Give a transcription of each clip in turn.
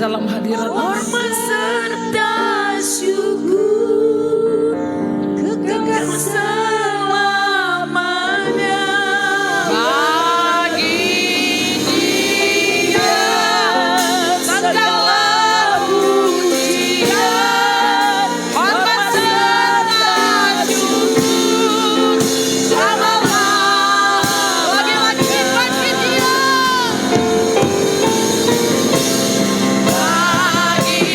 dalam hadirat hormat serta syukur kekal selamanya bagi Dia segala pujian, hormat serta syukur sama-sama. Lagi-lagi bagi Dia, bagi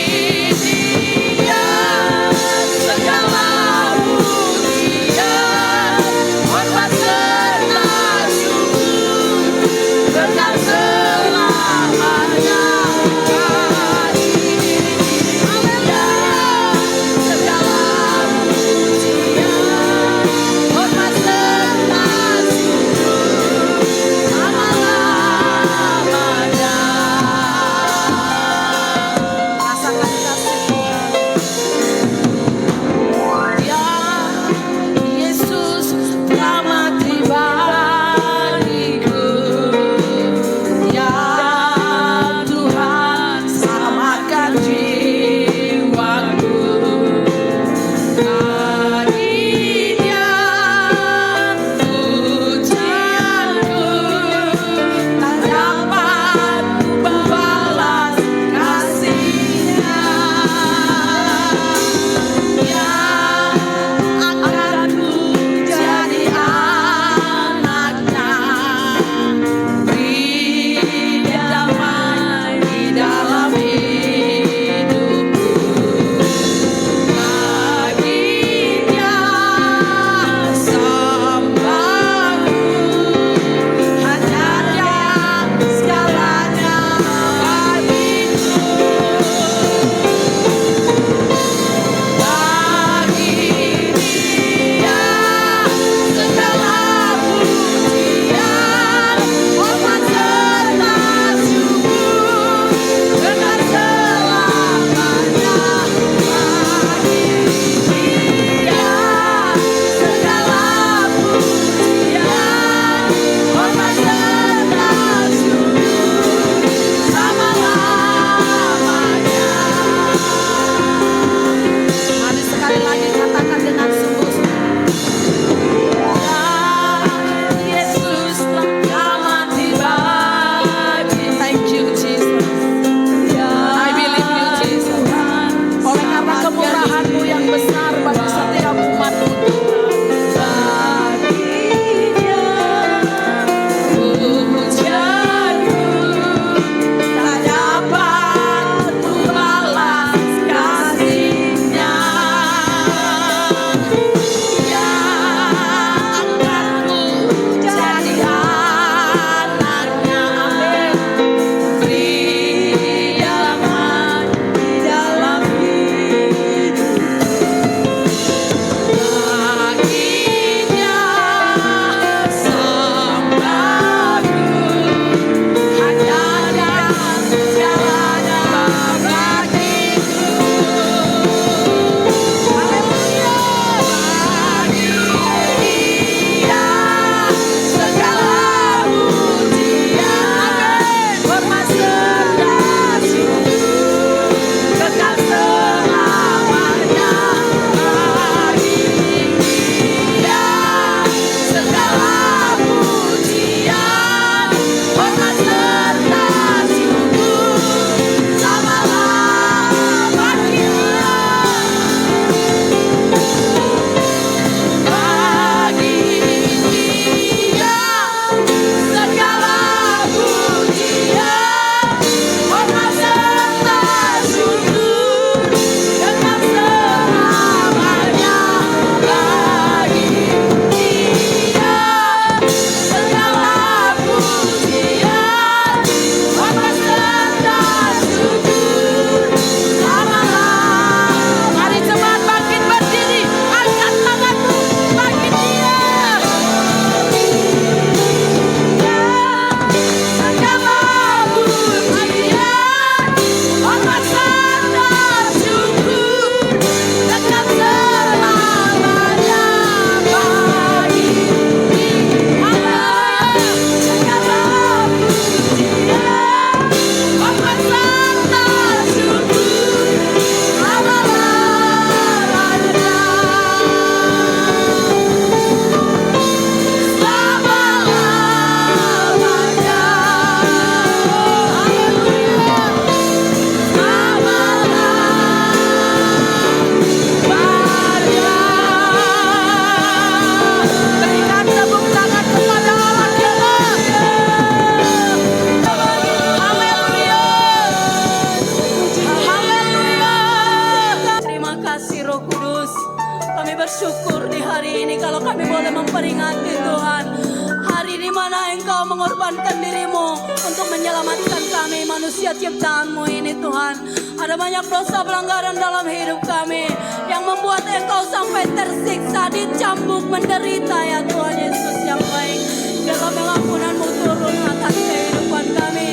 di mana Engkau mengorbankan dirimu untuk menyelamatkan kami manusia ciptaanmu ini Tuhan. Ada banyak dosa pelanggaran dalam hidup kami yang membuat Engkau sampai tersiksa, dicambuk, menderita ya Tuhan Yesus yang baik. Biarlah pengampunanmu turun atas kehidupan kami.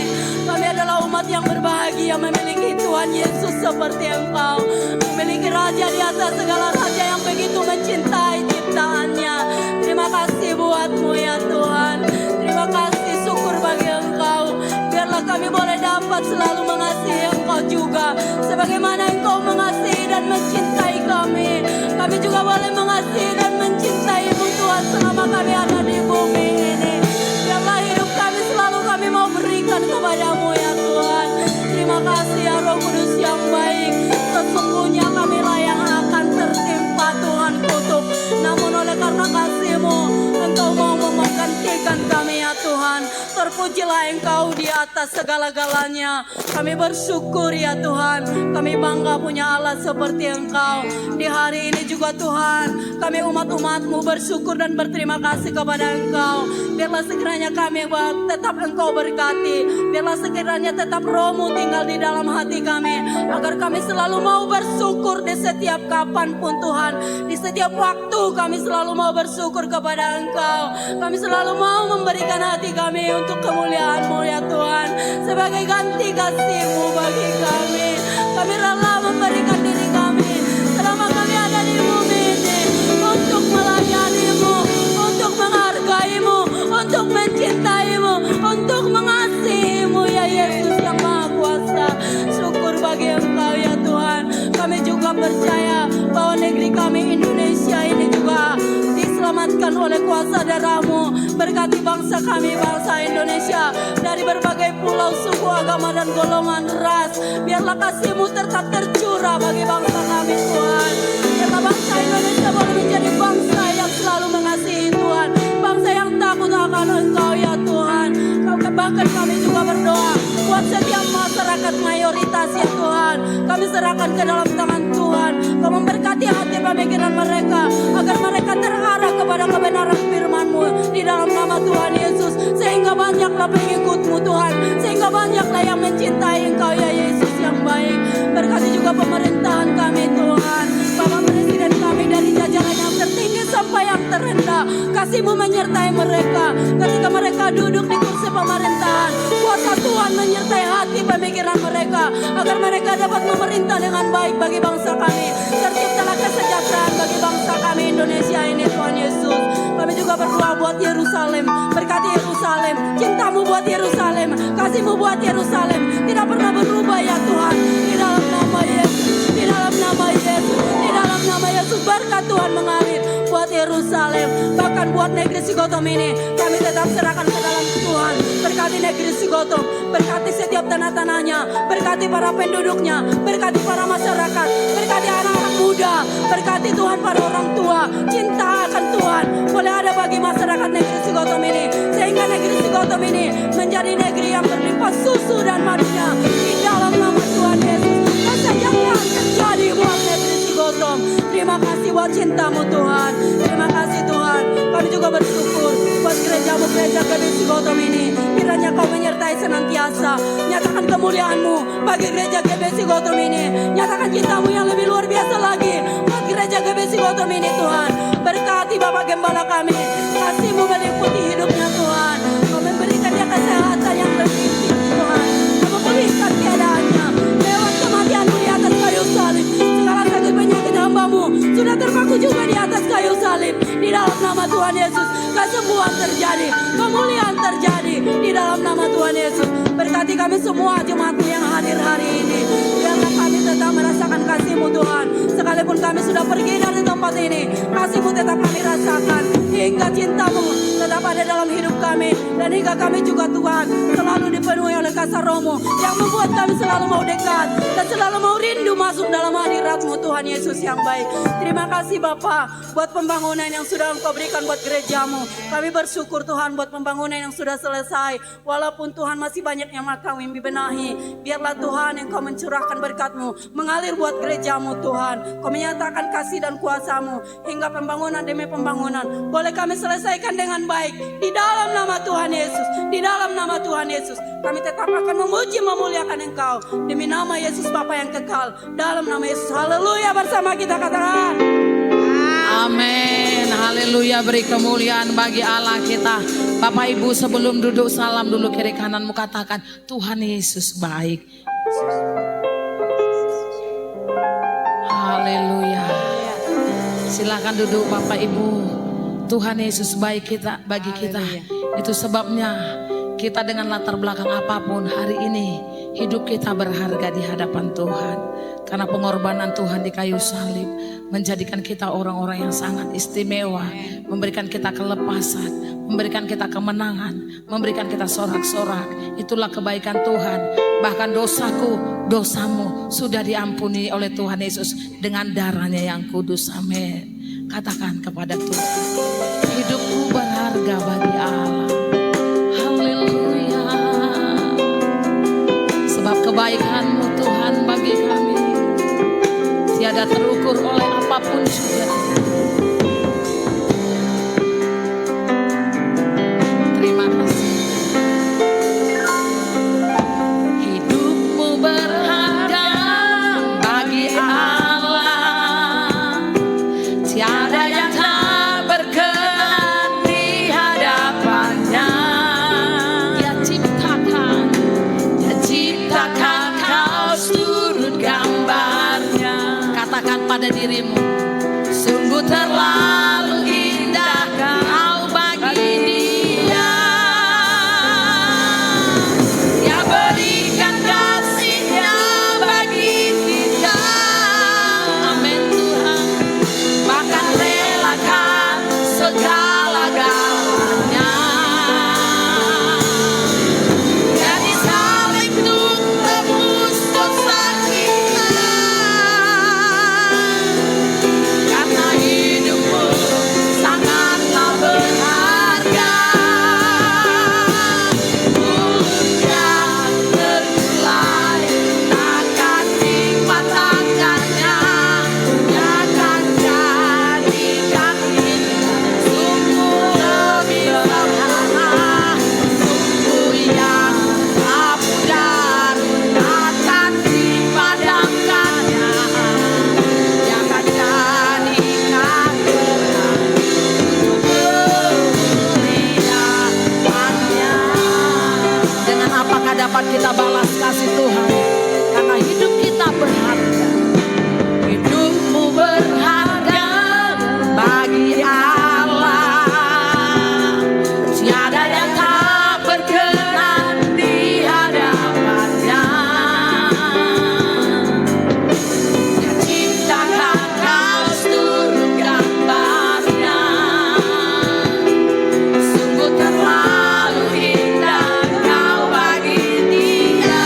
Kami adalah umat yang berbahagia memiliki Tuhan Yesus seperti Engkau. Memiliki Raja di atas segala raja yang begitu mencintai ciptaannya. Terima kasih buatmu ya Tuhan. Terima kasih, syukur bagi Engkau. Biarlah kami boleh dapat selalu mengasihi Engkau juga. Sebagaimana Engkau mengasihi dan mencintai kami. Kami juga boleh mengasihi dan mencintai-Mu Tuhan selama kami ada di bumi ini. Biarlah hidup kami selalu kami mau berikan kepada-Mu ya Tuhan. Terima kasih ya Roh Kudus yang baik. Sesungguhnya kamilah yang akan tertimpa Tuhan kutuk. Namun oleh karena kasih-Mu, Engkau mau menggantikan kami ya Tuhan. Terpujilah Engkau di atas segala-galanya. Kami bersyukur ya Tuhan. Kami bangga punya Allah seperti Engkau. Di hari ini juga Tuhan, kami umat-umat-Mu bersyukur dan berterima kasih kepada Engkau. Biarlah sekiranya kami tetap Engkau berkati. Biarlah sekiranya tetap Roh-Mu tinggal di dalam hati kami. Agar kami selalu mau bersyukur di setiap kapanpun Tuhan. Di setiap waktu kami selalu mau bersyukur kepada Engkau. Kami selalu mau memberikan hati kami untuk kemuliaan-Mu ya Tuhan. Sebagai ganti kasih-Mu bagi kami. Kami rela memberikan diri kami selama kami ada di bumi ini. Untuk melayani-Mu, untuk menghargai-Mu, untuk mencintai-Mu, untuk mengasihi-Mu ya Yesus yang Maha Kuasa. Syukur bagi Engkau ya Tuhan. Kami juga percaya bahwa negeri kami Indonesia ini juga diselamatkan oleh kuasa darah-Mu. Berkati bangsa kami, bangsa Indonesia, dari berbagai pulau, suku, agama dan golongan ras. Biarlah kasih-Mu tetap tercurah bagi bangsa kami Tuhan. Biarlah bangsa Indonesia boleh menjadi bangsa yang selalu mengasihi Tuhan. Bangsa yang takut akan Engkau ya Tuhan. Bahkan kami juga berdoa buat setiap masyarakat mayoritas ya Tuhan. Kami serahkan ke dalam tangan Tuhan. Kau memberkati hati pemikiran mereka, agar mereka terarah kepada kebenaran firman-Mu di dalam nama Tuhan Yesus. Sehingga banyaklah pengikut-Mu Tuhan. Sehingga banyaklah yang mencintai Engkau ya Yesus yang baik. Berkati juga pemerintahan kami Tuhan. Bapak Presiden kami dari jajaran yang tertinggi sampai yang terendah. Kasih-Mu menyertai mereka. Ketika mereka duduk di kursi pemerintahan, kuasa Tuhan menyertai hati pemikiran mereka, agar mereka dapat memerintah dengan baik bagi bangsa kami. Terciptalah kesejahteraan bagi bangsa kami Indonesia ini Tuhan Yesus. Kami juga berdoa buat Yerusalem. Berkati Yerusalem. Cinta-Mu buat Yerusalem. Kasih-Mu buat Yerusalem tidak pernah berubah ya Tuhan. Di dalam nama Yesus. Di dalam nama Yesus. Di dalam nama Yesus. Berkat Tuhan mengalir buat Yerusalem. Bahkan buat negeri Sigotom ini, kami tetap serahkan ke dalam Tuhan. Berkati negeri Sigotom. Berkati setiap tanah-tanahnya. Berkati para penduduknya. Berkati para masyarakat. Berkati anak-anak muda. Berkati Tuhan para orang tua. Cinta akan Tuhan boleh ada bagi masyarakat negeri Sigotom ini. Sehingga negeri Sigotom ini menjadi negeri yang berlimpah susu dan madunya. Di dalam nama Tuhan Yesus. Kesejahteraan terjadi buat negeri Sigotom. Terima kasih buat cinta-Mu Tuhan. Terima kasih Tuhan. Kami juga bersyukur buat gereja-Mu, gereja GBI Sigotom ini. Kiranya Kau menyertai senantiasa. Nyatakan kemuliaan-Mu bagi gereja GBI Sigotom ini. Nyatakan cinta-Mu yang lebih luar biasa lagi buat gereja GBI Sigotom ini Tuhan. Berkati Bapak Gembala kami. Kasih-Mu meliputi hidupnya Tuhan. Kau memberikan dia kesehatan yang berlimpah Tuhan. Kau memulihkan keadaannya. Lewat kematian-Mu di atas kayu salib, segala sakit penyakit hamba-Mu sudah terpaku juga di atas kayu salib. Di dalam nama Tuhan Yesus, kesembuhan terjadi, kemuliaan terjadi di dalam nama Tuhan Yesus. Berkati kami semua jemaat-Mu yang hadir hari ini. Biarlah kami tetap merasakan kasih-Mu Tuhan. Sekalipun kami sudah pergi dari tempat ini, kasih-Mu tetap kami rasakan. Hingga cinta-Mu tetap ada dalam hidup kami. Dan hingga kami juga Tuhan Tuhan selalu dipenuhi oleh kasih Roh-Mu yang membuat kami selalu mau dekat dan selalu mau rindu masuk dalam hadirat-Mu Tuhan Yesus yang baik. Terima kasih Bapa buat pembangunan yang sudah Engkau berikan buat gereja-Mu. Kami bersyukur Tuhan buat pembangunan yang sudah selesai. Walaupun Tuhan masih banyak yang kami benahi, biarlah Tuhan Engkau mencurahkan berkat-Mu mengalir buat gereja-Mu Tuhan. Kau menyatakan kasih dan kuasa-Mu hingga pembangunan demi pembangunan boleh kami selesaikan dengan baik di dalam nama Tuhan Yesus. Di dalam nama Tuhan Yesus kami tetap akan memuji memuliakan Engkau demi nama Yesus Bapa yang kekal. Dalam nama Yesus, haleluya, bersama kita katakan amin. Haleluya, beri kemuliaan bagi Allah kita. Bapak Ibu sebelum duduk salam dulu kiri kananmu, katakan Tuhan Yesus baik. Haleluya. Silakan duduk Bapak Ibu. Tuhan Yesus baik kita bagi kita. Itu sebabnya kita dengan latar belakang apapun hari ini hidup kita berharga di hadapan Tuhan. Karena pengorbanan Tuhan di kayu salib menjadikan kita orang-orang yang sangat istimewa, memberikan kita kelepasan, memberikan kita kemenangan, memberikan kita sorak-sorak. Itulah kebaikan Tuhan. Bahkan dosaku, dosamu sudah diampuni oleh Tuhan Yesus dengan darahnya yang kudus. Amin. Katakan kepada Tuhan, hidupku berharga bagi Allah. Haleluya. Sebab kebaikan-Mu Tuhan bagi kami tiada terukur oleh apapun juga. Terima kasih. Hidupmu berharga bagi Allah. Tiada yang tak berkenan di hadapannya. Dia ciptakan kau seturut gambarnya. Katakan pada dirimu, sungguh terlalu indah kau bagi dia. Dia berikan kasih-Nya bagi kita. Amin Tuhan. Bahkan relakan segala-galanya. Jadi salib untuk tebus dosa kita. Karena hidupmu sangatlah berharga. Mulia terkulai takkan dipatahkannya. Dia akan jadikan kita sungguh lebih sempurna. Sungguh yang tak pudar akan dipadamkannya. Dia akan jadikan terang untuk kemuliaan-Nya. Dengan apakah dapat kita balas kasih Tuhan? Karena hidup kita berharga. Hidupmu berharga bagi Allah. Tiada yang tak berkenan di hadapannya. Dia ciptakan kau seturut gambarnya. Sungguh terlalu indah kau bagi Dia.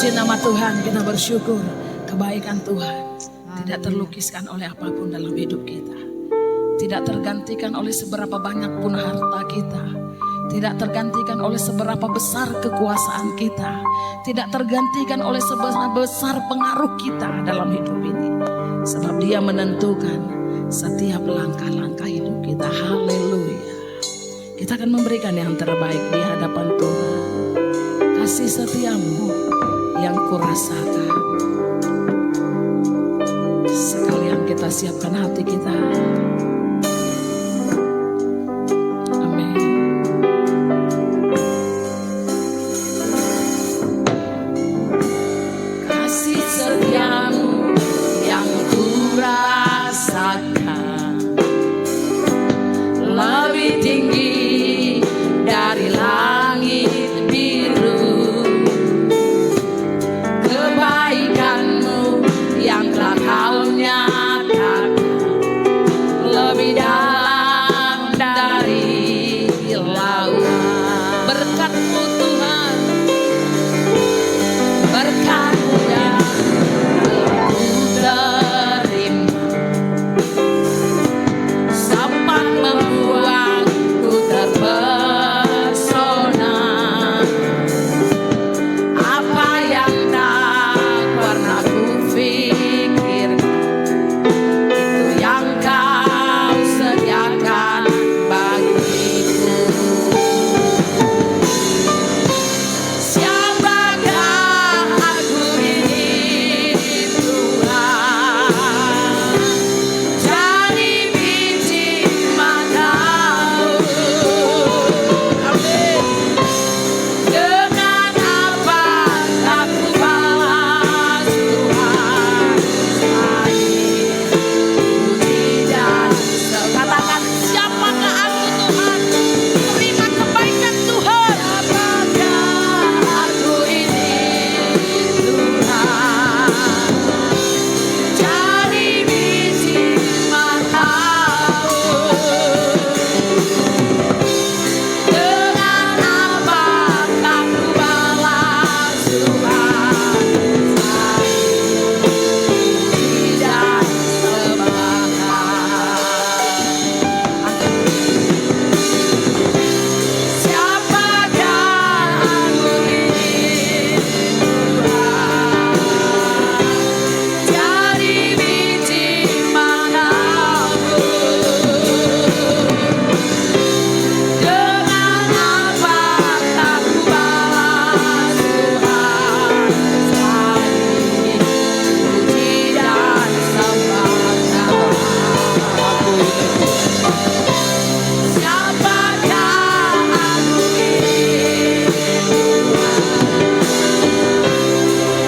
Puji nama Tuhan, kita bersyukur kebaikan Tuhan tidak terlukiskan oleh apapun dalam hidup kita. Tidak tergantikan oleh seberapa banyak pun harta kita. Tidak tergantikan oleh seberapa besar kekuasaan kita. Tidak tergantikan oleh seberapa besar pengaruh kita dalam hidup ini. Sebab Dia menentukan setiap langkah-langkah hidup kita. Haleluya. Kita akan memberikan yang terbaik di hadapan Tuhan. Kasih setiamu yang kurasakan. Sekalian kita siapkan hati kita. Amin. Kasih setiamu yang kurasakan lebih tinggi dari langit biru. Kebaikanmu yang telah Kau nyatakan lebih dalam dari laut. Berkat-Mu Tuhan, berkat-Mu yang ku terima, sempat membuatku terpesona. Apa yang tak pernah kupikirkan, itu yang Kau sediakan bagiku. Siapakah aku ini Tuhan? Jadi biji matamu. Amin. Dengan apa aku balas Tuhan? Puji dan katakan, siapakah aku Tuhan? Terima kebaikan Tuhan. Siapakah aku ini Tuhan? Jadi biji matamu. Dengan apa aku balas Tuhan? Puji dan sembah. Siapakah aku ini Tuhan? Jadi biji matamu. Dengan apa aku balas Tuhan? Puji dan sembah. Siapakah aku ini Tuhan?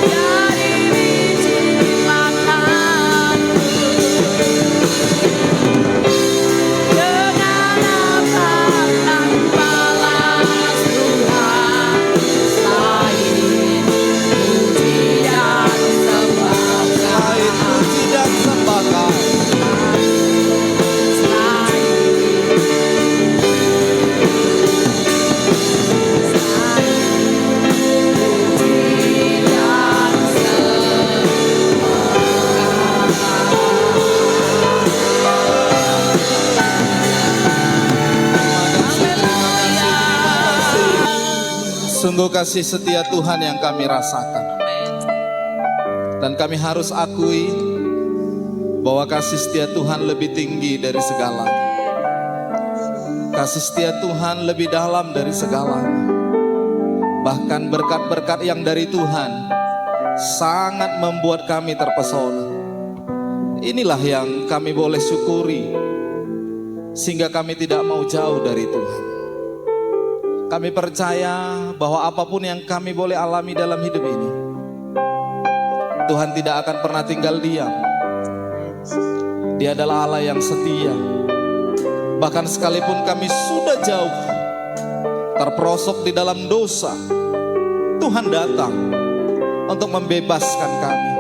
Dari biji matamu. Dengan apa aku balas Tuhan? Selain puji dan sembah. Selain puji dan sembah Kau. Sungguh kasih setia Tuhan yang kami rasakan. Dan kami harus akui bahwa kasih setia Tuhan lebih tinggi dari segalanya. Kasih setia Tuhan lebih dalam dari segalanya. Bahkan berkat-berkat yang dari Tuhan sangat membuat kami terpesona. Inilah yang kami boleh syukuri, sehingga kami tidak mau jauh dari Tuhan. Kami percaya bahwa apapun yang kami boleh alami dalam hidup ini, Tuhan tidak akan pernah tinggal diam. Dia adalah Allah yang setia. Bahkan sekalipun kami sudah jauh, terperosok di dalam dosa, Tuhan datang untuk membebaskan kami.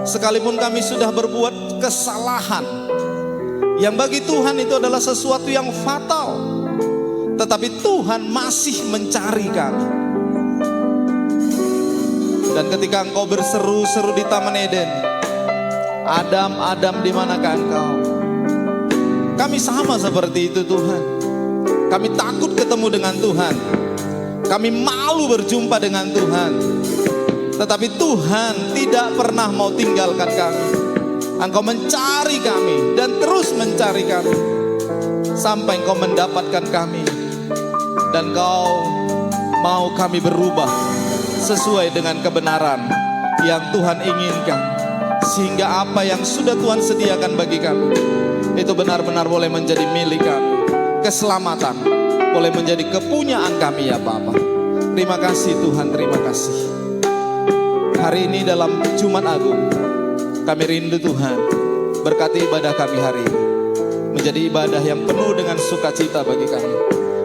Sekalipun kami sudah berbuat kesalahan yang bagi Tuhan itu adalah sesuatu yang fatal, tetapi Tuhan masih mencari kami. Dan ketika engkau berseru-seru di Taman Eden, Adam, Adam, di manakah engkau? Kami sama seperti itu Tuhan. Kami takut ketemu dengan Tuhan. Kami malu berjumpa dengan Tuhan. Tetapi Tuhan tidak pernah mau tinggalkan kami. Engkau mencari kami dan terus mencari kami sampai engkau mendapatkan kami. Dan engkau mau kami berubah sesuai dengan kebenaran yang Tuhan inginkan. Sehingga apa yang sudah Tuhan sediakan bagi kami, itu benar-benar boleh menjadi milik kami. Keselamatan boleh menjadi kepunyaan kami ya Bapa. Terima kasih Tuhan, terima kasih. Hari ini dalam Jumat Agung, kami rindu Tuhan, berkati ibadah kami hari ini menjadi ibadah yang penuh dengan sukacita bagi kami.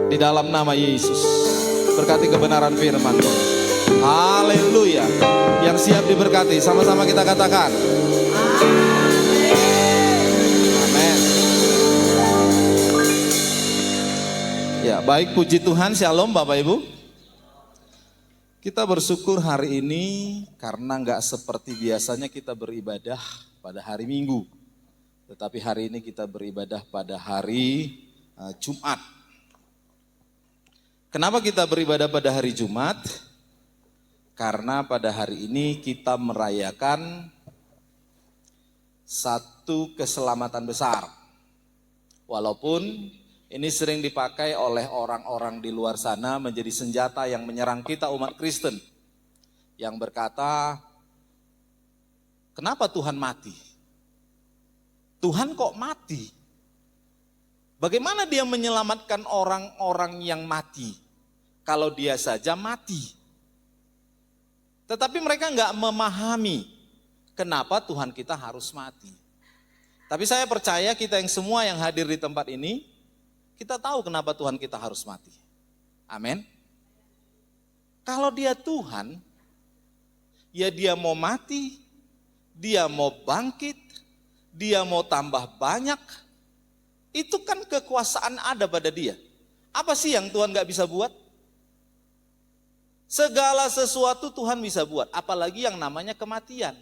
Di dalam nama Yesus, berkati kebenaran firman Tuhan. Haleluya. Yang siap diberkati, sama-sama kita katakan amin. Ya, baik, puji Tuhan. Shalom Bapak Ibu. Kita bersyukur hari ini karena gak seperti biasanya kita beribadah pada hari Minggu. Tetapi hari ini kita beribadah pada hari Jumat. Kenapa kita beribadah pada hari Jumat? Karena pada hari ini kita merayakan satu keselamatan besar. Walaupun ini sering dipakai oleh orang-orang di luar sana menjadi senjata yang menyerang kita umat Kristen. Yang berkata, kenapa Tuhan mati? Tuhan kok mati? Bagaimana dia menyelamatkan orang-orang yang mati? Kalau dia saja mati. Tetapi mereka nggak memahami kenapa Tuhan kita harus mati. Tapi saya percaya kita yang semua yang hadir di tempat ini, kita tahu kenapa Tuhan kita harus mati. Amin. Kalau dia Tuhan, ya dia mau mati, dia mau bangkit, dia mau tambah banyak, itu kan kekuasaan ada pada dia. Apa sih yang Tuhan gak bisa buat? Segala sesuatu Tuhan bisa buat, apalagi yang namanya kematian.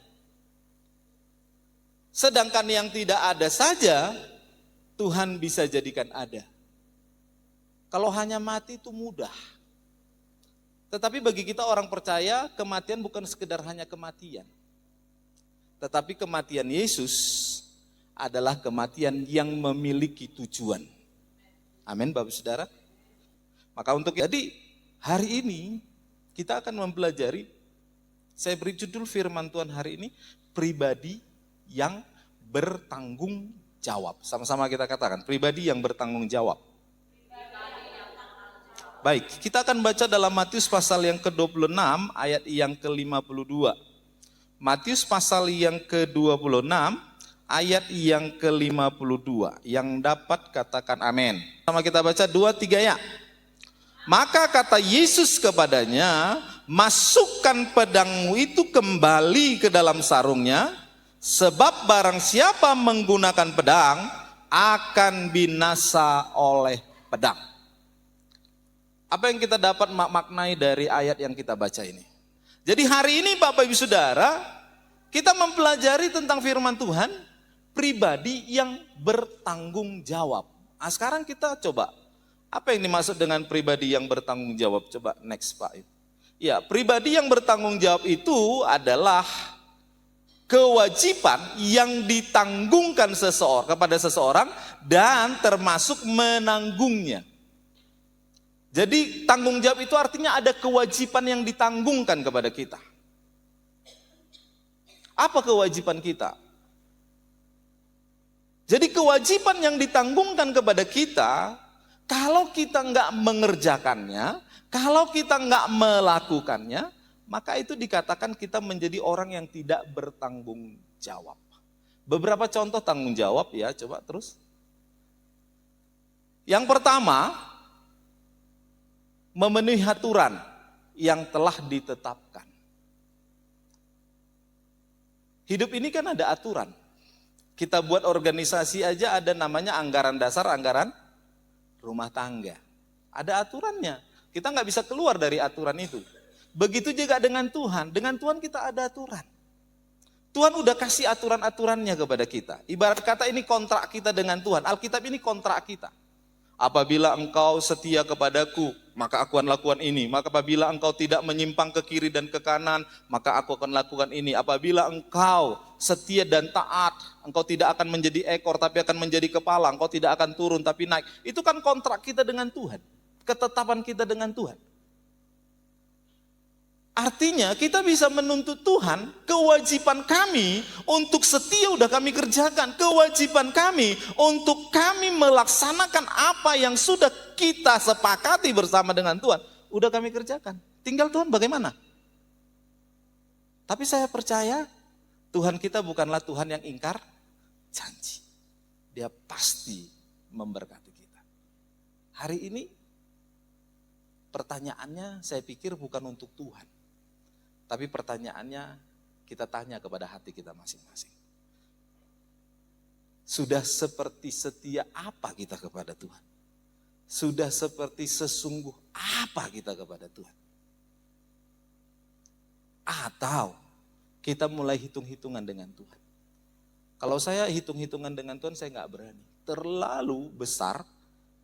Sedangkan yang tidak ada saja, Tuhan bisa jadikan ada. Kalau hanya mati itu mudah. Tetapi bagi kita orang percaya, kematian bukan sekedar hanya kematian. Tetapi kematian Yesus adalah kematian yang memiliki tujuan. Amin Bapak Saudara. Maka untuk jadi hari ini kita akan mempelajari, saya beri judul firman Tuhan hari ini, pribadi yang bertanggung jawab. Sama-sama kita katakan, pribadi yang bertanggung jawab. Baik, kita akan baca dalam Matius pasal yang ke-26 ayat yang ke-52. Matius pasal yang ke-26 ayat yang ke-52. Yang dapat katakan amin. Sama kita baca 2-3 ya. Maka kata Yesus kepadanya, masukkan pedangmu itu kembali ke dalam sarungnya, sebab barang siapa menggunakan pedang akan binasa oleh pedang. Apa yang kita dapat maknai dari ayat yang kita baca ini? Jadi hari ini Bapak Ibu Saudara, kita mempelajari tentang firman Tuhan, pribadi yang bertanggung jawab. Nah, sekarang kita coba, apa yang dimaksud dengan pribadi yang bertanggung jawab? Coba next Pak. Ya, pribadi yang bertanggung jawab itu adalah kewajiban yang ditanggungkan kepada seseorang dan termasuk menanggungnya. Jadi tanggung jawab itu artinya ada kewajiban yang ditanggungkan kepada kita. Apa kewajiban kita? Jadi kewajiban yang ditanggungkan kepada kita, kalau kita nggak mengerjakannya, kalau kita nggak melakukannya, maka itu dikatakan kita menjadi orang yang tidak bertanggung jawab. Beberapa contoh tanggung jawab ya, coba terus. Yang pertama, memenuhi aturan yang telah ditetapkan. Hidup ini kan ada aturan. Kita buat organisasi aja ada namanya anggaran dasar, anggaran rumah tangga. Ada aturannya. Kita nggak bisa keluar dari aturan itu. Begitu juga dengan Tuhan. Dengan Tuhan kita ada aturan. Tuhan udah kasih aturan-aturannya kepada kita. Ibarat kata ini kontrak kita dengan Tuhan. Alkitab ini kontrak kita. Apabila engkau setia kepadaku, maka aku akan lakukan ini. Maka apabila engkau tidak menyimpang ke kiri dan ke kanan, maka aku akan lakukan ini. Apabila engkau setia dan taat, engkau tidak akan menjadi ekor tapi akan menjadi kepala. Engkau tidak akan turun tapi naik. Itu kan kontrak kita dengan Tuhan. Ketetapan kita dengan Tuhan. Artinya kita bisa menuntut Tuhan, kewajiban kami untuk setia udah kami kerjakan. Kewajiban kami untuk kami melaksanakan apa yang sudah kita sepakati bersama dengan Tuhan. Udah kami kerjakan. Tinggal Tuhan bagaimana? Tapi saya percaya Tuhan kita bukanlah Tuhan yang ingkar janji. Dia pasti memberkati kita. Hari ini pertanyaannya saya pikir bukan untuk Tuhan. Tapi pertanyaannya kita tanya kepada hati kita masing-masing. Sudah seperti setia apa kita kepada Tuhan? Sudah seperti sesungguh apa kita kepada Tuhan? Atau kita mulai hitung-hitungan dengan Tuhan? Kalau saya hitung-hitungan dengan Tuhan saya nggak berani. Terlalu besar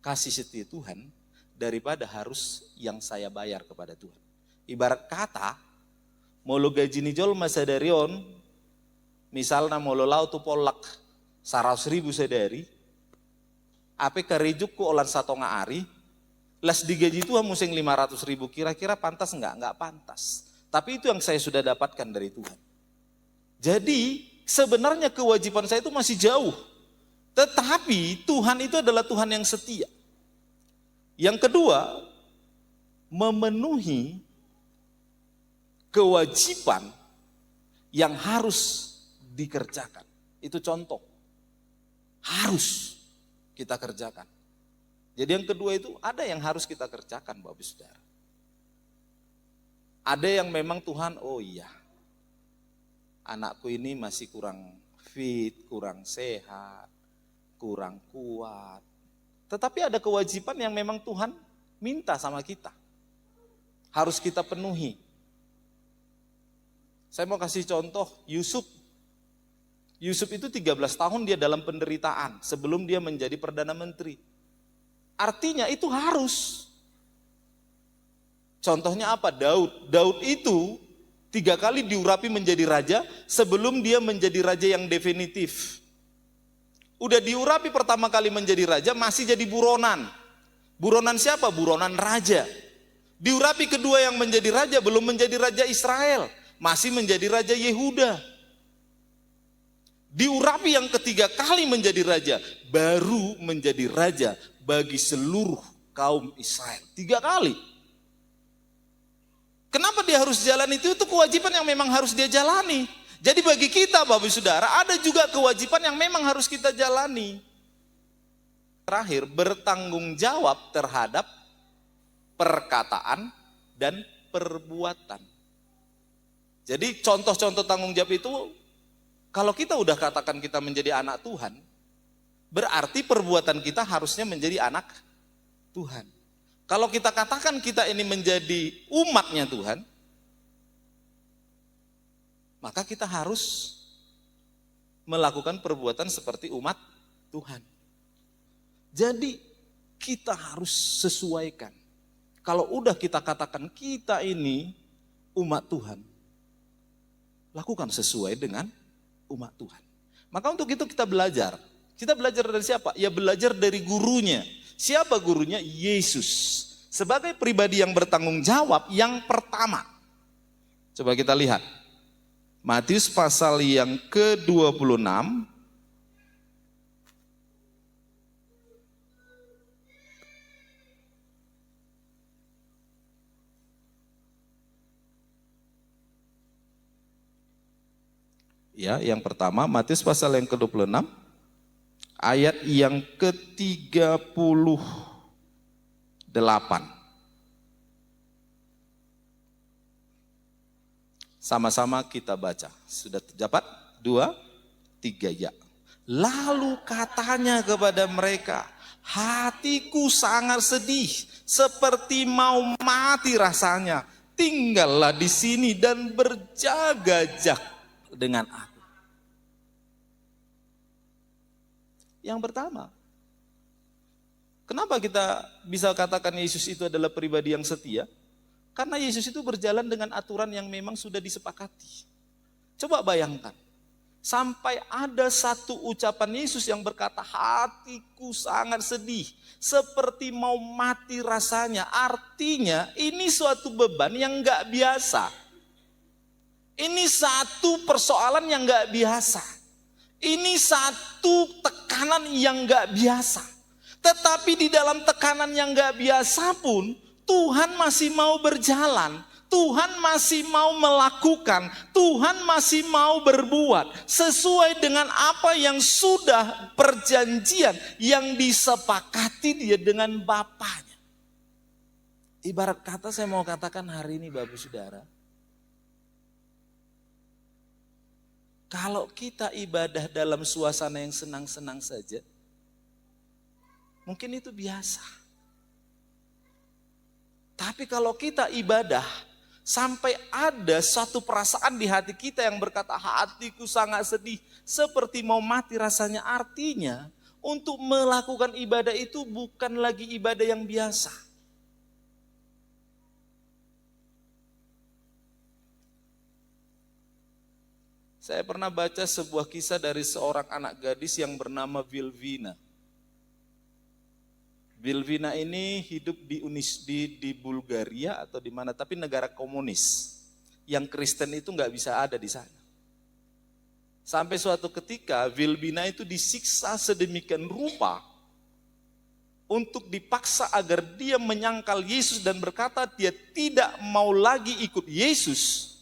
kasih setia Tuhan daripada harus yang saya bayar kepada Tuhan. Ibarat kata, molo gaji nijol masadarion, misalnya molo lau tu polak 100.000 sadari, ape karejuk ku olan 1 hari, las digaji Tuhan musing 500.000, kira-kira pantas enggak? Enggak pantas. Tapi itu yang saya sudah dapatkan dari Tuhan. Jadi sebenarnya kewajiban saya itu masih jauh. Tetapi Tuhan itu adalah Tuhan yang setia. Yang kedua, memenuhi kewajiban yang harus dikerjakan. Itu contoh. Harus kita kerjakan. Jadi yang kedua itu ada yang harus kita kerjakan Bapak Saudara. Ada yang memang Tuhan, oh iya, anakku ini masih kurang fit, kurang sehat, kurang kuat. Tetapi ada kewajiban yang memang Tuhan minta sama kita. Harus kita penuhi. Saya mau kasih contoh Yusuf. Yusuf itu 13 tahun dia dalam penderitaan sebelum dia menjadi Perdana Menteri. Artinya itu harus. Contohnya apa? Daud. Daud itu 3 kali diurapi menjadi raja sebelum dia menjadi raja yang definitif. Udah diurapi pertama kali menjadi raja masih jadi buronan. Buronan siapa? Buronan raja. Diurapi kedua yang menjadi raja belum menjadi raja Israel. Masih menjadi raja Yehuda. Diurapi yang ketiga kali menjadi raja, baru menjadi raja bagi seluruh kaum Israel. 3 kali. Kenapa dia harus jalan itu? Itu kewajiban yang memang harus dia jalani. Jadi bagi kita Bapak Saudara, ada juga kewajiban yang memang harus kita jalani. Terakhir, bertanggung jawab terhadap perkataan dan perbuatan. Jadi contoh-contoh tanggung jawab itu, kalau kita udah katakan kita menjadi anak Tuhan, berarti perbuatan kita harusnya menjadi anak Tuhan. Kalau kita katakan kita ini menjadi umatnya Tuhan, maka kita harus melakukan perbuatan seperti umat Tuhan. Jadi kita harus sesuaikan. Kalau udah kita katakan kita ini umat Tuhan, lakukan sesuai dengan umat Tuhan. Maka untuk itu kita belajar. Kita belajar dari siapa? Ya belajar dari gurunya. Siapa gurunya? Yesus. Sebagai pribadi yang bertanggung jawab yang pertama. Coba kita lihat. Matius pasal yang ke-26. Ya, yang pertama Matius pasal yang ke-26 ayat yang ke-38. Sama-sama kita baca. Sudah terdapat? 2, 3 ya. Lalu katanya kepada mereka, hatiku sangat sedih, seperti mau mati rasanya. tinggallah di sini dan berjaga-jaga dengan aku. Yang pertama, kenapa kita bisa katakan Yesus itu adalah pribadi yang setia? Karena Yesus itu berjalan dengan aturan yang memang sudah disepakati. Coba bayangkan, sampai ada satu ucapan Yesus yang berkata, hatiku sangat sedih, seperti mau mati rasanya. Artinya ini suatu beban yang gak biasa. Ini satu persoalan yang gak biasa. Ini satu tekanan yang gak biasa. Tetapi di dalam tekanan yang gak biasa pun, Tuhan masih mau berjalan. Tuhan masih mau melakukan, Tuhan masih mau berbuat sesuai dengan apa yang sudah perjanjian yang disepakati dia dengan Bapaknya. Ibarat kata saya mau katakan hari ini Bapak Saudara, kalau kita ibadah dalam suasana yang senang-senang saja, mungkin itu biasa. Tapi kalau kita ibadah, sampai ada satu perasaan di hati kita yang berkata, hatiku sangat sedih, seperti mau mati rasanya. Artinya, untuk melakukan ibadah itu bukan lagi ibadah yang biasa. Saya pernah baca sebuah kisah dari seorang anak gadis yang bernama Vilvina. Vilvina ini hidup di Bulgaria atau di mana, tapi negara komunis. Yang Kristen itu nggak bisa ada di sana. Sampai suatu ketika Vilvina itu disiksa sedemikian rupa untuk dipaksa agar dia menyangkal Yesus dan berkata dia tidak mau lagi ikut Yesus.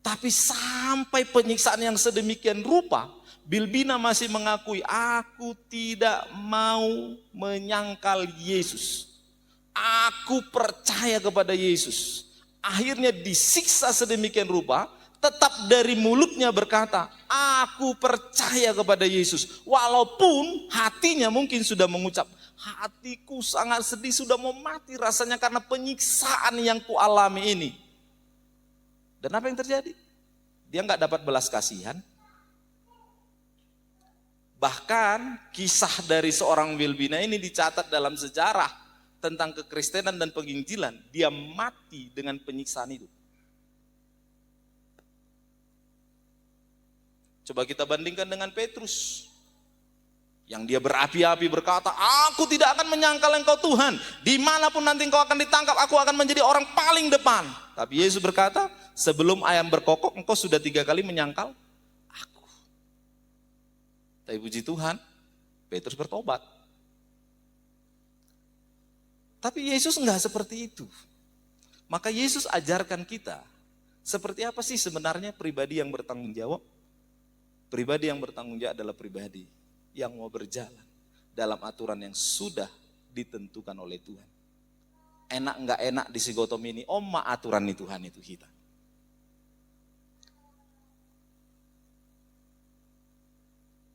Tapi sampai penyiksaan yang sedemikian rupa, Vilvina masih mengakui, aku tidak mau menyangkal Yesus. Aku percaya kepada Yesus. Akhirnya disiksa sedemikian rupa, tetap dari mulutnya berkata, aku percaya kepada Yesus. Walaupun hatinya mungkin sudah mengucap, hatiku sangat sedih, sudah mau mati rasanya karena penyiksaan yang kualami ini. Dan apa yang terjadi? Dia nggak dapat belas kasihan. Bahkan kisah dari seorang Vilvina ini dicatat dalam sejarah tentang kekristenan dan penginjilan. Dia mati dengan penyiksaan itu. Coba kita bandingkan dengan Petrus. Yang dia berapi-api berkata, aku tidak akan menyangkal engkau Tuhan. Dimanapun nanti engkau akan ditangkap, aku akan menjadi orang paling depan. Tapi Yesus berkata, sebelum ayam berkokok engkau sudah 3 kali menyangkal. Tapi puji Tuhan, Petrus bertobat. Tapi Yesus enggak seperti itu. Maka Yesus ajarkan kita, seperti apa sih sebenarnya pribadi yang bertanggung jawab? Pribadi yang bertanggung jawab adalah pribadi yang mau berjalan dalam aturan yang sudah ditentukan oleh Tuhan. Enak enggak enak di Sigotom ini, aturan nih Tuhan itu kita.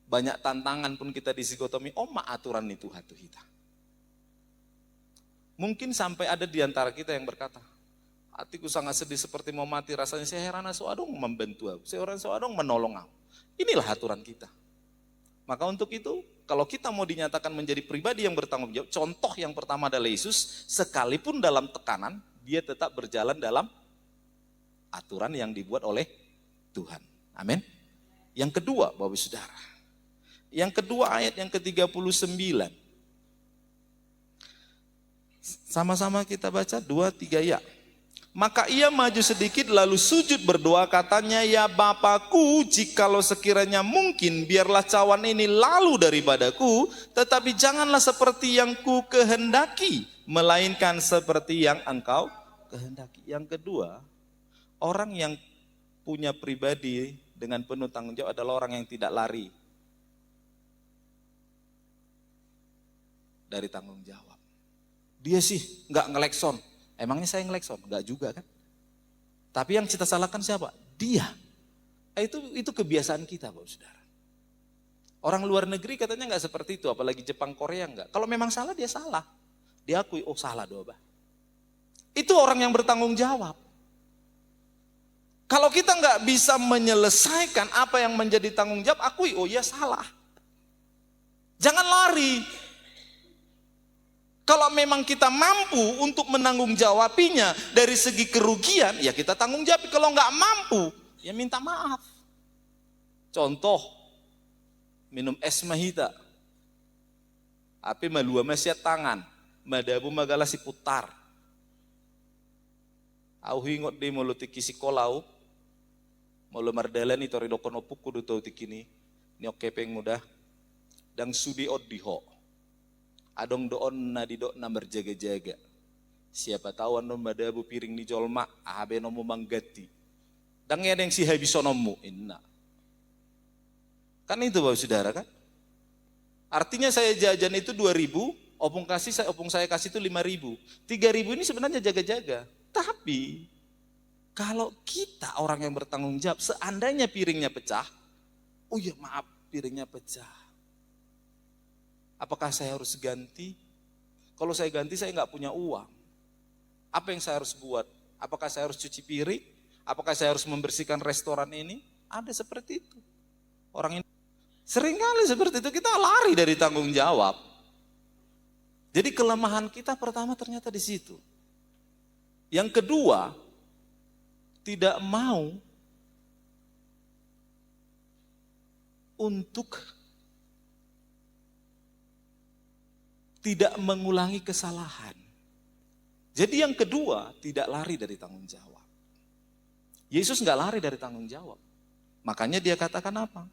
Banyak tantangan pun kita disikotomi, aturan nih Tuhan tuh kita. Mungkin sampai ada di antara kita yang berkata, hatiku sangat sedih seperti mau mati rasanya, saya heran soadong membantu aku, saya orang soadong menolong aku. Inilah aturan kita. Maka untuk itu, kalau kita mau dinyatakan menjadi pribadi yang bertanggung jawab, contoh yang pertama adalah Yesus, sekalipun dalam tekanan, dia tetap berjalan dalam aturan yang dibuat oleh Tuhan. Amin. Yang kedua, Bapak Saudara. Yang kedua ayat yang ke-39. Sama-sama kita baca 2-3 ya. Maka ia maju sedikit lalu sujud berdoa katanya, ya Bapakku, jikalau sekiranya mungkin biarlah cawan ini lalu daripadaku, tetapi janganlah seperti yang ku kehendaki, melainkan seperti yang engkau kehendaki. Yang kedua, orang yang punya pribadi dengan penuh tanggung jawab adalah orang yang tidak lari dari tanggung jawab. Dia sih nggak ngelekson. Emangnya saya ngelekson? Nggak juga kan. Tapi yang kita salahkan siapa? Dia. Itu kebiasaan kita, Bapak Saudara. Orang luar negeri katanya nggak seperti itu, apalagi Jepang, Korea nggak. Kalau memang salah dia salah. Dia akui, salah doa. Itu orang yang bertanggung jawab. Kalau kita nggak bisa menyelesaikan apa yang menjadi tanggung jawab, akui, oh iya salah. Jangan lari. Kalau memang kita mampu untuk menanggung jawabinya dari segi kerugian, ya kita tanggung jawab. Kalau nggak mampu, ya minta maaf. Contoh, minum es mahita. Api malua masiat tangan, madabu magala si putar. Au hingot di mulut kisi kolau, mulu mardalan itu ridokon opuk kudu tau tikini, niok kepeng mudah, dang sudi od diho. Adong doon na di do na berjaga-jaga. Siapa tahu anu madabu piring di jolma, ahabe nomu manggati. Dang ya yang si habisonomu inna. Kan itu Bapak Saudara kan? Artinya saya jajan itu 2.000, opung saya kasih itu 5.000. 3.000 ini sebenarnya jaga-jaga. Tapi kalau kita orang yang bertanggung jawab, seandainya piringnya pecah, oh ya maaf piringnya pecah. Apakah saya harus ganti? Kalau saya ganti saya nggak punya uang. Apa yang saya harus buat? Apakah saya harus cuci piring? Apakah saya harus membersihkan restoran ini? Ada seperti itu. Orang ini seringkali seperti itu, kita lari dari tanggung jawab. Jadi kelemahan kita pertama ternyata di situ. Yang kedua, tidak mau untuk tidak mengulangi kesalahan. Jadi yang kedua, tidak lari dari tanggung jawab. Yesus nggak lari dari tanggung jawab. Makanya dia katakan apa?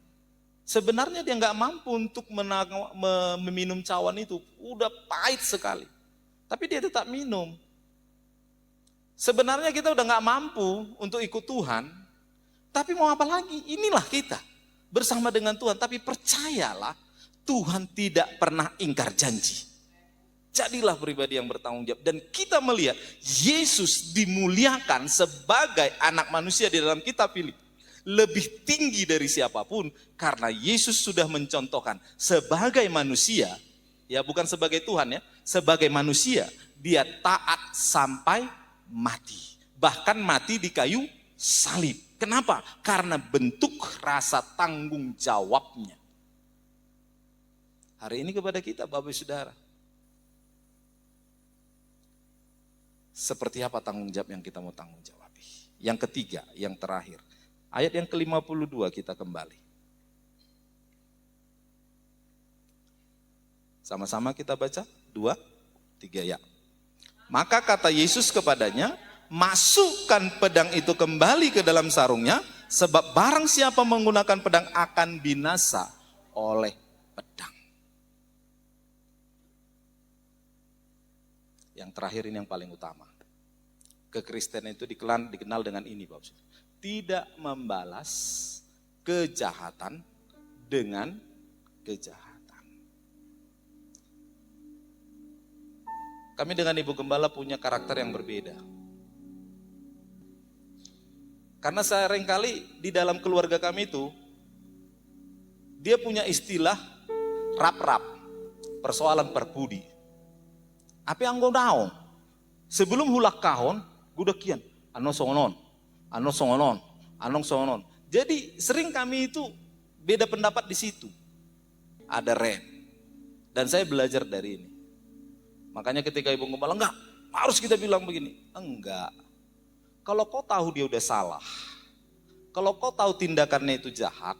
Sebenarnya dia nggak mampu untuk meminum cawan itu. Udah pahit sekali. Tapi dia tetap minum. Sebenarnya kita udah nggak mampu untuk ikut Tuhan. Tapi mau apa lagi? Inilah kita. Bersama dengan Tuhan. Tapi percayalah, Tuhan tidak pernah ingkar janji. Jadilah pribadi yang bertanggung jawab. Dan kita melihat Yesus dimuliakan sebagai anak manusia di dalam kitab Filipi. Lebih tinggi dari siapapun. Karena Yesus sudah mencontohkan sebagai manusia. Ya bukan sebagai Tuhan ya. Sebagai manusia. Dia taat sampai mati. Bahkan mati di kayu salib. Kenapa? Karena bentuk rasa tanggung jawabnya. Hari ini kepada kita Bapak Saudara. Seperti apa tanggung jawab yang kita mau tanggung jawab? Yang ketiga, yang terakhir. Ayat yang ke-52 kita kembali. Sama-sama kita baca. 2, 3 ya. Maka kata Yesus kepadanya, masukkan pedang itu kembali ke dalam sarungnya, sebab barang siapa menggunakan pedang akan binasa oleh pedang. Yang terakhir ini yang paling utama. Kekristenan itu dikenal dengan ini Bapak. Tidak membalas kejahatan dengan kejahatan. Kami dengan Ibu Gembala punya karakter yang berbeda. Karena seringkali di dalam keluarga kami itu, dia punya istilah rap-rap, persoalan perbudi. Apa yang kau tahu? Sebelum hulak kahon, gudak kian, ano songonon. Jadi sering kami itu beda pendapat di situ. Ada rem. Dan saya belajar dari ini. Makanya ketika Ibu Gembala, enggak, harus kita bilang begini. Enggak. Kalau kau tahu dia udah salah, kalau kau tahu tindakannya itu jahat,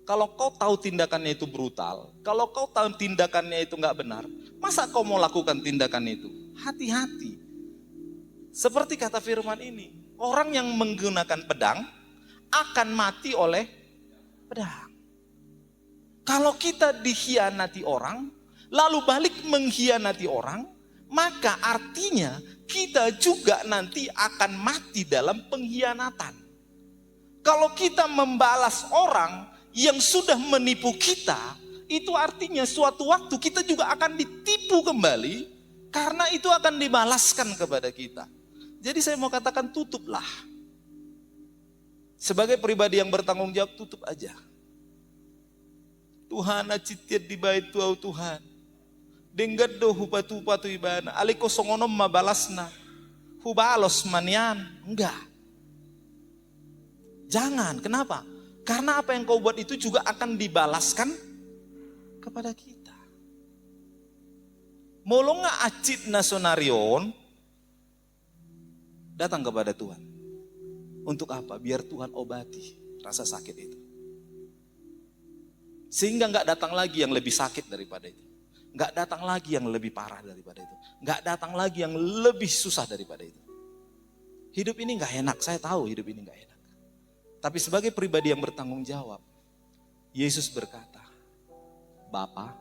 kalau kau tahu tindakannya itu brutal, kalau kau tahu tindakannya itu enggak benar, masa kau mau lakukan tindakan itu? Hati-hati. Seperti kata firman ini, orang yang menggunakan pedang akan mati oleh pedang. Kalau kita dikhianati orang, lalu balik mengkhianati orang, maka artinya kita juga nanti akan mati dalam pengkhianatan. Kalau kita membalas orang yang sudah menipu kita, itu artinya suatu waktu kita juga akan ditipu kembali, karena itu akan dibalaskan kepada kita. Jadi saya mau katakan tutuplah. Sebagai pribadi yang bertanggung jawab, tutup aja. Tuhan acitiat di bait tuau Tuhan. Denggad do hupatu ibana. Aliko songonom mabalasna. hubalos manian. Enggak. Jangan, kenapa? Karena apa yang kau buat itu juga akan dibalaskan kepada kita. Molo nga acit na sonarion, datang kepada Tuhan. Untuk apa? Biar Tuhan obati rasa sakit itu. Sehingga nggak datang lagi yang lebih sakit daripada itu. Nggak datang lagi yang lebih parah daripada itu. Nggak datang lagi yang lebih susah daripada itu. Hidup ini nggak enak, saya tahu hidup ini nggak enak. Tapi sebagai pribadi yang bertanggung jawab, Yesus berkata, Bapa,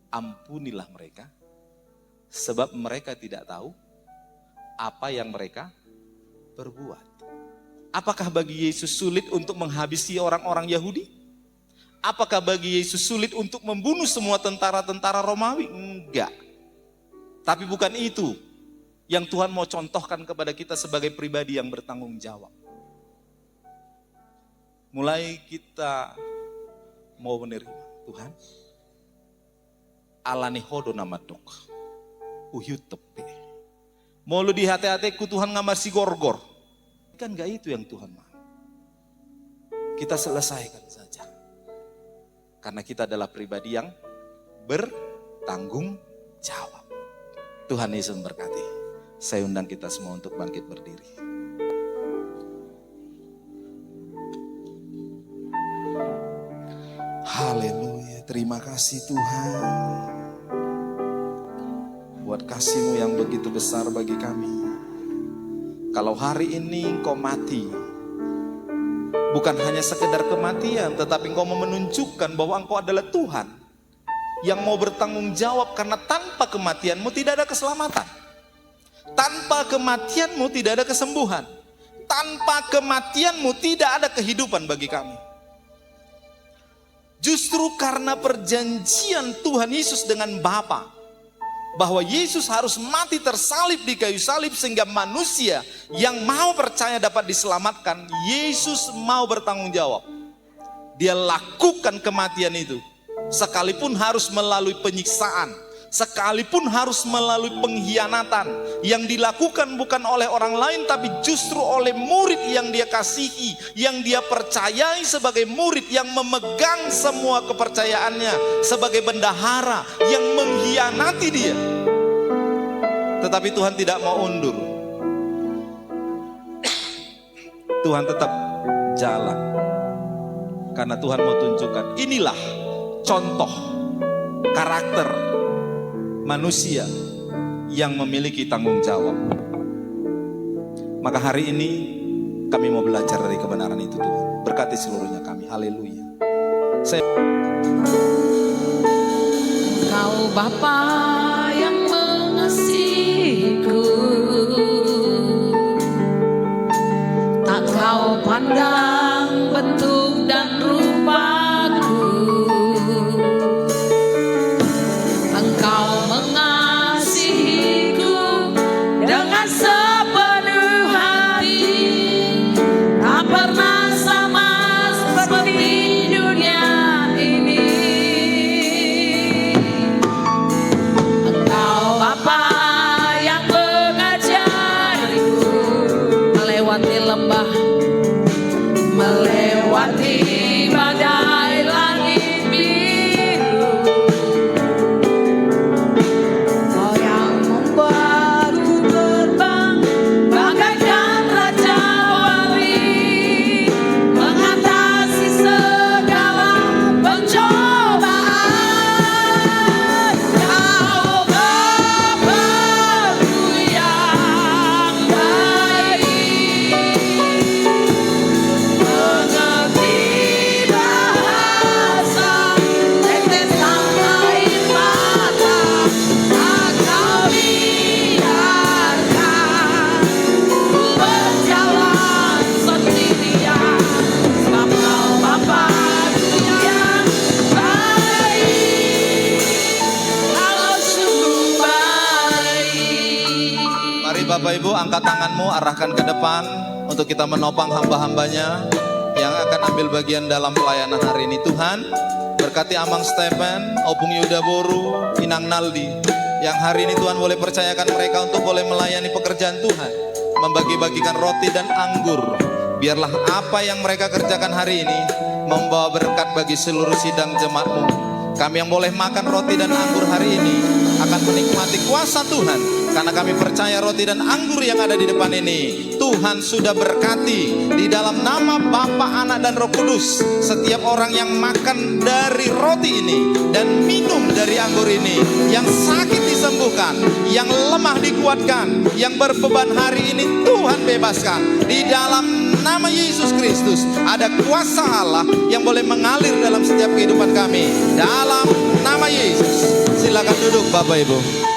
ampunilah mereka, sebab mereka tidak tahu apa yang mereka berbuat. Apakah bagi Yesus sulit untuk menghabisi orang-orang Yahudi? Apakah bagi Yesus sulit untuk membunuh semua tentara-tentara Romawi? Enggak. Tapi bukan itu yang Tuhan mau contohkan kepada kita sebagai pribadi yang bertanggung jawab. Mulai kita mau menerima Tuhan, alani hodo nama dok, uhyut tepe. Mau lu di hati-hatiku Tuhan ngamasi gorgor. Kan gak itu yang Tuhan mau. Kita selesaikan saja. Karena kita adalah pribadi yang bertanggung jawab. Tuhan Yesus memberkati. Saya undang kita semua untuk bangkit berdiri. Haleluya. Terima kasih Tuhan. Buat kasih-Mu yang begitu besar bagi kami. Kalau hari ini engkau mati, bukan hanya sekedar kematian, tetapi engkau mau menunjukkan bahwa engkau adalah Tuhan yang mau bertanggung jawab, karena tanpa kematianmu tidak ada keselamatan. Tanpa kematianmu tidak ada kesembuhan. Tanpa kematianmu tidak ada kehidupan bagi kami. Justru karena perjanjian Tuhan Yesus dengan Bapa, bahwa Yesus harus mati tersalib di kayu salib sehingga manusia yang mau percaya dapat diselamatkan. Yesus mau bertanggung jawab. Dia lakukan kematian itu, sekalipun harus melalui penyiksaan, sekalipun harus melalui pengkhianatan yang dilakukan bukan oleh orang lain, tapi justru oleh murid yang dia kasihi, yang dia percayai sebagai murid, yang memegang semua kepercayaannya sebagai bendahara, yang mengkhianati dia. Tetapi Tuhan tidak mau undur. Tuhan tetap jalan, karena Tuhan mau tunjukkan, inilah contoh karakter manusia yang memiliki tanggung jawab. Maka hari ini kami mau belajar dari kebenaran itu Tuhan. Berkati seluruhnya kami. Haleluya. Kau Bapa yang mengasihiku, tak kau pandang bentuk dan rupaku. Engkau mengasihiku dengan sepenuh hati, tak pernah sama seperti dunia ini. Engkau Bapa yang mengajariku melewati lembah, melewati badai langit biru. Kau yang membuatku terbang bagaikan raja wali, mengatasi segala pencobaan. Kau Bapa-Ku yang baik, mengerti bahasa tetesan air mata, tak kau biarkan ku berjalan sendirian. Sebab kau Bapa-Ku yang baik, kau sungguh baik. Mari Bapak Ibu angkat tanganmu, arahkan ke depan untuk kita menopang hamba-hambanya yang akan ambil bagian dalam pelayanan hari ini. Tuhan berkati Amang Stephen, Opung Yuda Boru, Inang Naldi yang hari ini Tuhan boleh percayakan mereka untuk boleh melayani pekerjaan Tuhan, membagi-bagikan roti dan anggur. Biarlah apa yang mereka kerjakan hari ini membawa berkat bagi seluruh sidang jemaat-Mu. Kami yang boleh makan roti dan anggur hari ini akan menikmati kuasa Tuhan, karena kami percaya roti dan anggur yang ada di depan ini Tuhan sudah berkati. Di dalam nama Bapa, Anak, dan Roh Kudus, setiap orang yang makan dari roti ini dan minum dari anggur ini, yang sakit disembuhkan, yang lemah dikuatkan, yang berbeban hari ini Tuhan bebaskan. Di dalam nama Yesus Kristus ada kuasa Allah yang boleh mengalir dalam setiap kehidupan kami. Dalam nama Yesus, silakan duduk Bapak Ibu.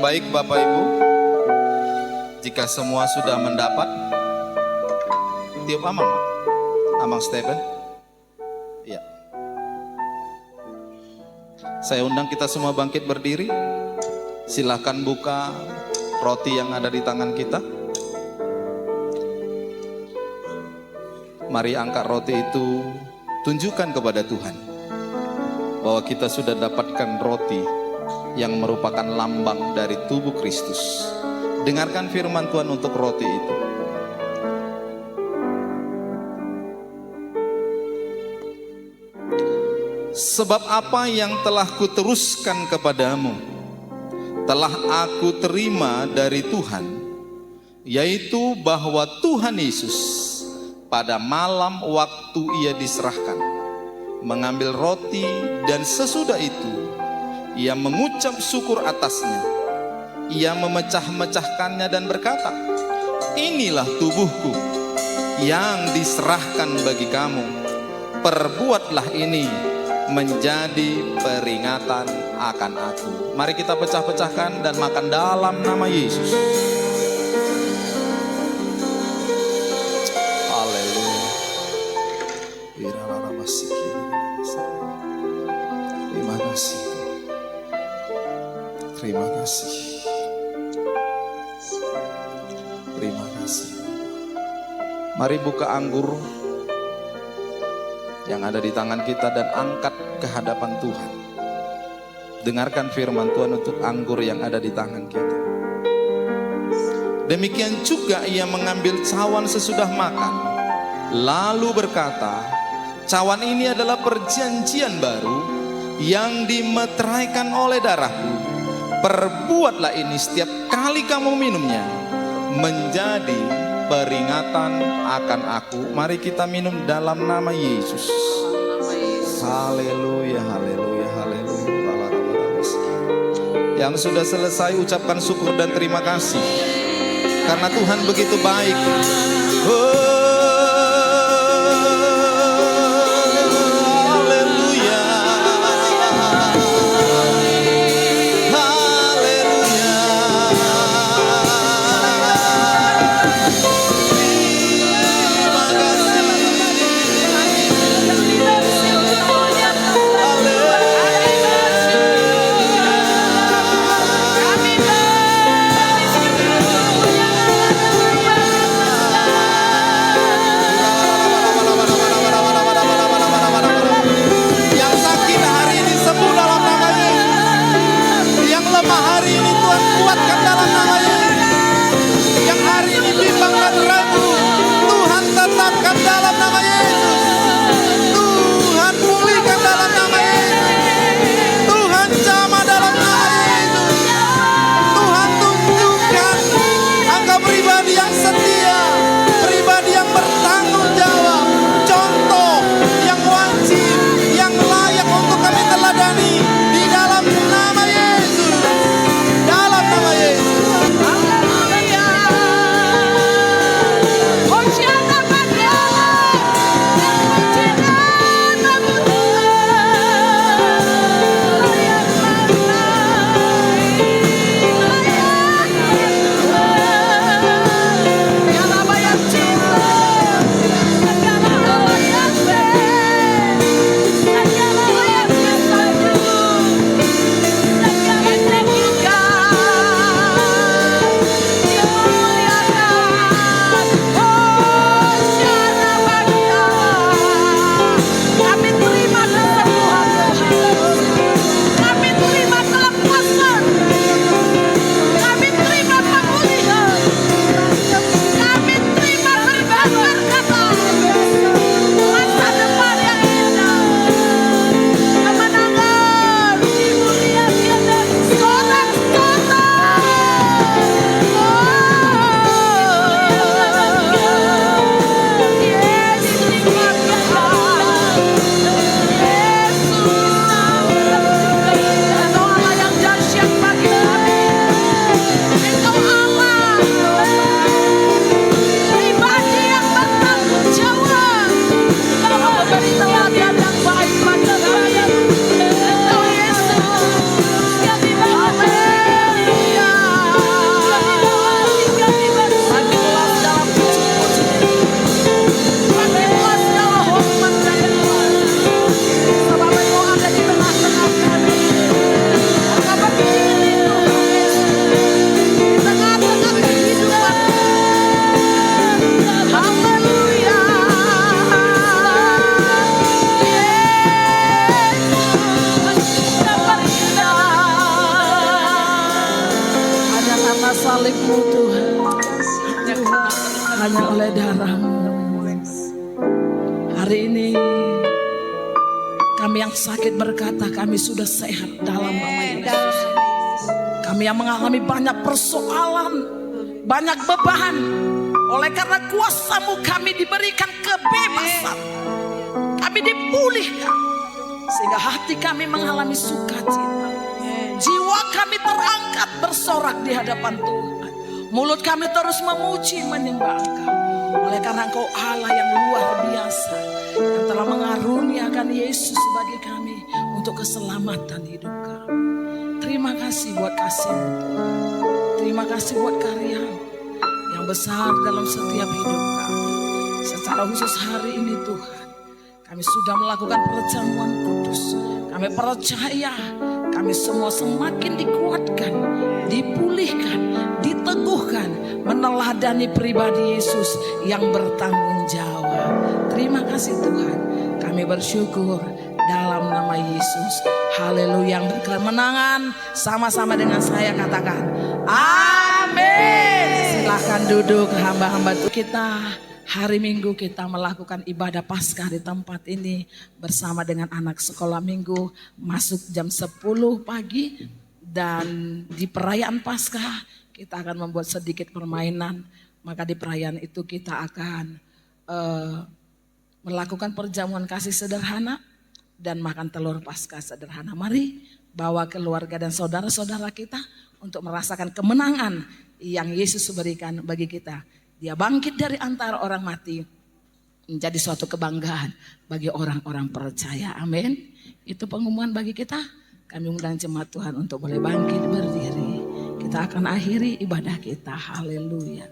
Baik Bapak Ibu, jika semua sudah mendapat, tiup Amang, Amang Stephen. Ya. Saya undang kita semua bangkit berdiri. Silakan buka roti yang ada di tangan kita. Mari angkat roti itu, tunjukkan kepada Tuhan bahwa kita sudah dapatkan roti yang merupakan lambang dari tubuh Kristus. Dengarkan firman Tuhan untuk roti itu. Sebab apa yang telah kuteruskan kepadamu telah aku terima dari Tuhan, yaitu bahwa Tuhan Yesus pada malam waktu ia diserahkan mengambil roti, dan sesudah itu ia mengucap syukur atasnya. Ia memecah-mecahkannya dan berkata, inilah tubuhku yang diserahkan bagi kamu. Perbuatlah ini menjadi peringatan akan aku. Mari kita pecah-pecahkan dan makan dalam nama Yesus. Haleluya. Terima kasih. Terima kasih. Terima kasih. Mari buka anggur yang ada di tangan kita dan angkat ke hadapan Tuhan. Dengarkan firman Tuhan untuk anggur yang ada di tangan kita. Demikian juga ia mengambil cawan sesudah makan, lalu berkata, cawan ini adalah perjanjian baru yang dimeteraikan oleh darahku. Perbuatlah ini setiap kali kamu minumnya menjadi peringatan akan aku. Mari kita minum dalam nama Yesus. Haleluya, haleluya, haleluya. Yang sudah selesai ucapkan syukur dan terima kasih. Karena Tuhan begitu baik. Haleluya. Haleluya. Terima Yang sakit hari ini sembuh dalam nama Yesus. Yang lemah hari ini Tuhan kuatkan dalam nama Yesus. Yang hari ini bimbang dan ragu, Tuhan tetapkan dalam nama Yesus. Tuhan pulihkan dalam nama Yesus. Tuhan jamah dalam nama Yesus. Tuhan tunjukkan Engkau pribadi yang setia, pribadi yang bertanggung jawab, contoh yang wajib, yang layak untuk kami teladani di dalam nama Yesus. Dalam nama Yesus. Salib-Mu Tuhan, hanya oleh darah-Mu. Hari ini kami yang sakit berkata kami sudah sehat dalam nama Yesus. Kami yang mengalami banyak persoalan, banyak beban, oleh karena kuasa-Mu kami diberikan kebebasan, kami dipulihkan, sehingga hati kami mengalami sukacita. Jiwa kami terangkat bersorak di hadapan Tuhan. Mulut kami terus memuji menyembah Engkau. Oleh karena Engkau Allah yang luar biasa, yang telah mengaruniakan Yesus bagi kami untuk keselamatan hidup kami. Terima kasih buat kasih-Mu Tuhan. Terima kasih buat karya yang besar dalam setiap hidup kami. Secara khusus hari ini Tuhan, kami sudah melakukan perjamuan kudus. Kami percaya kami semua semakin dikuatkan, dipulihkan, diteguhkan, meneladani pribadi Yesus yang bertanggung jawab. Terima kasih Tuhan, kami bersyukur dalam nama Yesus. Haleluya. Yang berkemenangan sama-sama dengan saya katakan amin. Silahkan duduk hamba-hamba kita. Hari Minggu kita melakukan ibadah Paskah di tempat ini bersama dengan anak sekolah minggu, masuk jam 10 pagi, dan di perayaan Paskah kita akan membuat sedikit permainan. Maka di perayaan itu kita akan melakukan perjamuan kasih sederhana dan makan telur Paskah sederhana. Mari bawa keluarga dan saudara-saudara kita untuk merasakan kemenangan yang Yesus berikan bagi kita. Dia bangkit dari antara orang mati, menjadi suatu kebanggaan bagi orang-orang percaya. Amin. Itu pengumuman bagi kita. Kami undang jemaat Tuhan untuk boleh bangkit berdiri. Kita akan akhiri ibadah kita. Haleluya.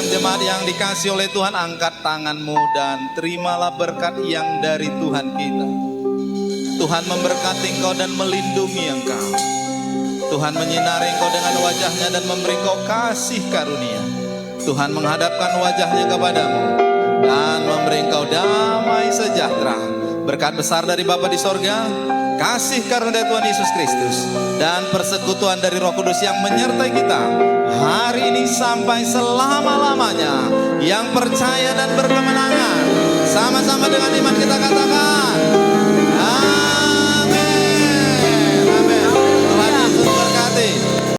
Jemaat yang dikasih oleh Tuhan, angkat tanganmu dan terimalah berkat yang dari Tuhan kita. Tuhan memberkati engkau dan melindungi engkau. Tuhan menyinari engkau dengan wajahnya dan memberi engkau kasih karunia. Tuhan menghadapkan wajahnya kepadamu dan memberi engkau damai sejahtera. Berkat besar dari Bapa di sorga, kasih karunia Tuhan Yesus Kristus, dan persekutuan dari Roh Kudus yang menyertai kita hari ini sampai selama-lamanya. Yang percaya dan berkemenangan, sama-sama dengan iman kita katakan,